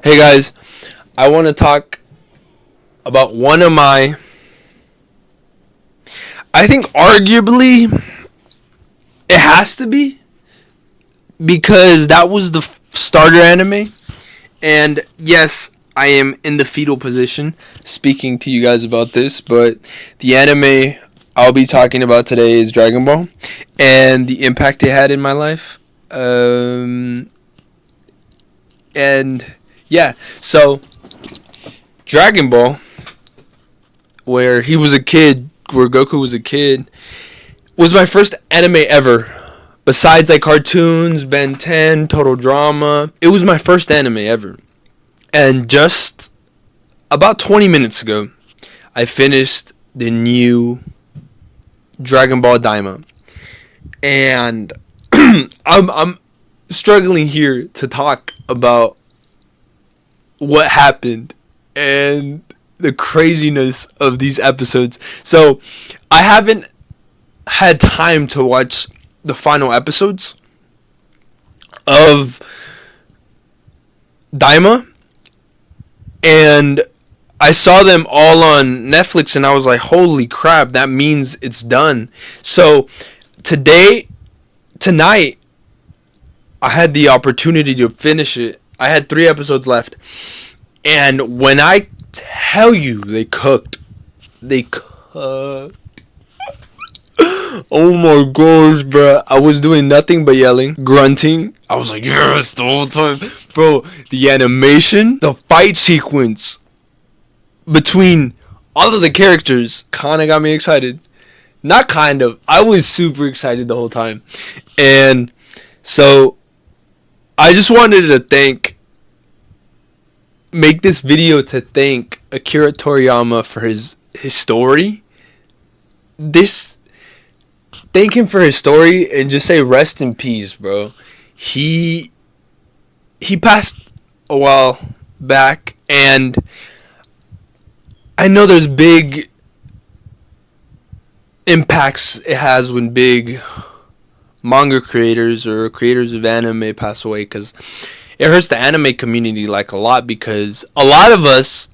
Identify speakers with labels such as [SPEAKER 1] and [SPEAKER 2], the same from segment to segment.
[SPEAKER 1] Hey guys, I want to talk about one of my, I think arguably it has to be because that was the starter anime. And yes, I am in the fetal position speaking to you guys about this, but the anime I'll be talking about today is Dragon Ball and the impact it had in my life. And yeah, so Dragon Ball, where he was a kid, where Goku was a kid, was my first anime ever. Besides like cartoons, Ben 10, Total Drama, it was my first anime ever. And just about 20 minutes ago, I finished the new Dragon Ball Daima. And I'm struggling here to talk about what happened and the craziness of these episodes. So, I haven't had time to watch the final episodes of Daima, and I saw them all on Netflix, and I was like, "Holy crap! That means it's done." So tonight, I had the opportunity to finish it. I had 3 episodes left, and when I tell you, they cooked. They cooked. Oh my gosh, bro. I was doing nothing but yelling, grunting. I was like, yes, the whole time. Bro, the animation, the fight sequence between all of the characters kind of got me excited. Not kind of. I was super excited the whole time. And so I just wanted to make this video to thank Akira Toriyama for his story. This Thank him for his story and just say rest in peace, bro. He he passed a while back, and I know there's big impacts it has when big manga creators or creators of anime pass away, because it hurts the anime community like a lot, because a lot of us,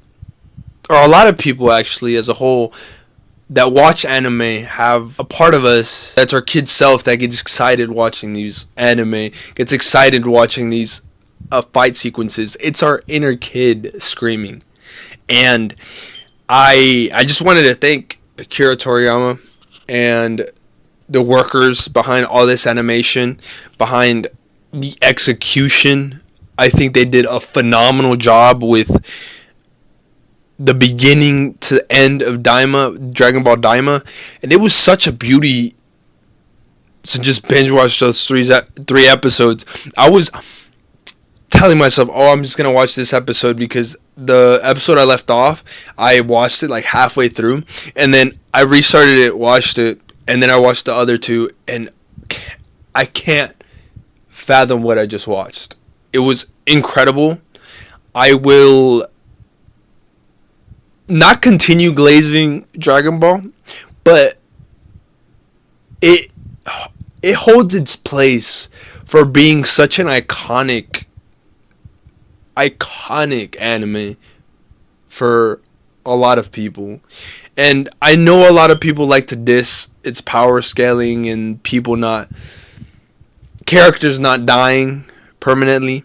[SPEAKER 1] or a lot of people actually as a whole, that watch anime have a part of us that's our kid self that gets excited watching these anime, gets excited watching these fight sequences. It's our inner kid screaming. And I just wanted to thank Akira Toriyama and the workers behind all this animation, behind the execution. I think they did a phenomenal job with the beginning to end of Dragon Ball Daima, and it was such a beauty to just binge watch those three episodes. I was telling myself, "Oh, I'm just gonna watch this episode," because the episode I left off, I watched it like halfway through, and then I restarted it, watched it, and then I watched the other two, and I can't fathom what I just watched. It was incredible. I will not continue glazing Dragon Ball, but it it holds its place for being such an iconic anime for a lot of people. And I know a lot of people like to diss its power scaling and characters not dying permanently.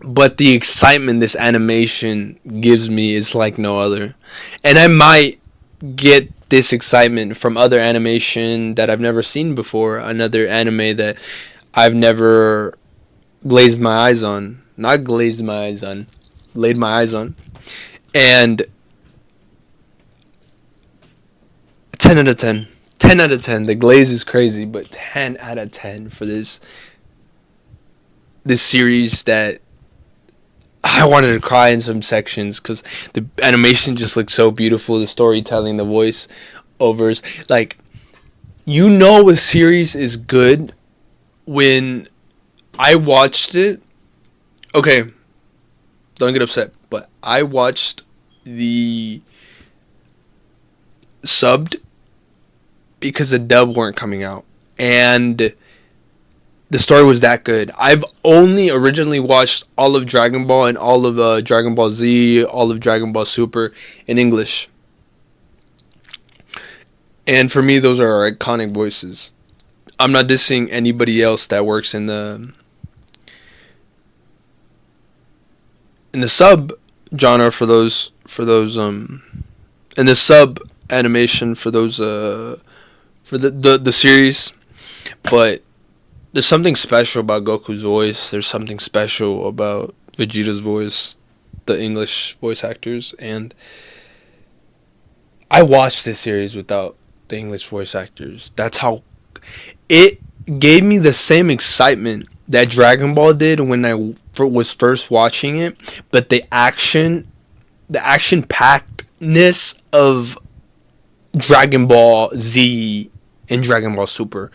[SPEAKER 1] But the excitement this animation gives me is like no other. And I might get this excitement from other animation that I've never seen before. Another anime that I've never glazed my eyes on. Not glazed my eyes on. Laid my eyes on. And 10 out of 10. 10 out of 10. The glaze is crazy, but 10 out of 10 for this series that I wanted to cry in some sections because the animation just looked so beautiful. The storytelling, the voice overs. Like, a series is good when I watched it. Okay, don't get upset, but I watched the subbed because the dub weren't coming out. And the story was that good. I've only originally watched all of Dragon Ball and all of Dragon Ball Z, all of Dragon Ball Super in English. And for me, those are iconic voices. I'm not dissing anybody else that works in the sub genre for those in the sub animation for those for the series, but there's something special about Goku's voice. There's something special about Vegeta's voice, the English voice actors, and I watched this series without the English voice actors. That's how it gave me the same excitement that Dragon Ball did when I was first watching it, but the action packedness of Dragon Ball Z and Dragon Ball Super,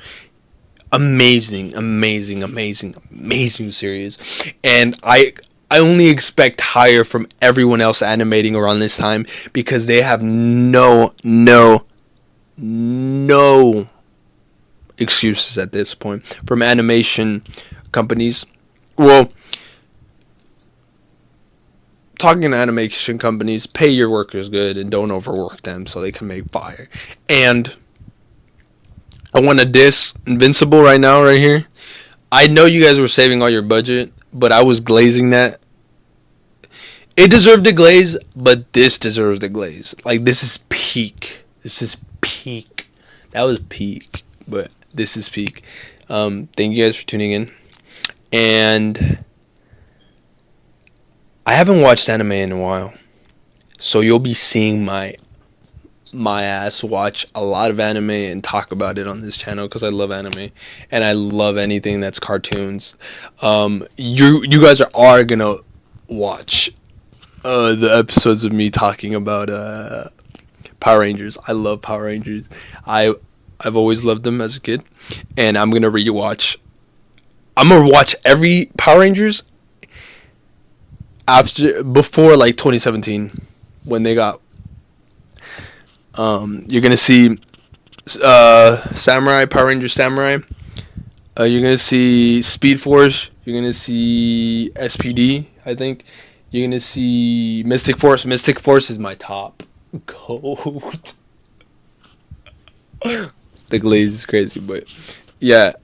[SPEAKER 1] amazing series, and I only expect higher from everyone else animating around this time because they have no excuses at this point from animation companies. Well, talking to animation companies, pay your workers good and don't overwork them so they can make fire. And I want to diss Invincible right now, right here. I know you guys were saving all your budget, but I was glazing that. It deserved a glaze, but this deserves the glaze. Like, this is peak. This is peak. That was peak, but this is peak. Thank you guys for tuning in. And I haven't watched anime in a while, so you'll be seeing my ass watch a lot of anime and talk about it on this channel because I love anime and I love anything that's cartoons. You guys are gonna watch the episodes of me talking about Power Rangers. I love Power Rangers. I've always loved them as a kid, and I'm gonna rewatch. I'm gonna watch every Power Rangers before like 2017 when they got. You're gonna see Samurai, Power Rangers Samurai. You're gonna see Speed Force. You're gonna see SPD. I think you're gonna see Mystic Force. Mystic Force is my top goat. The glaze is crazy, but yeah.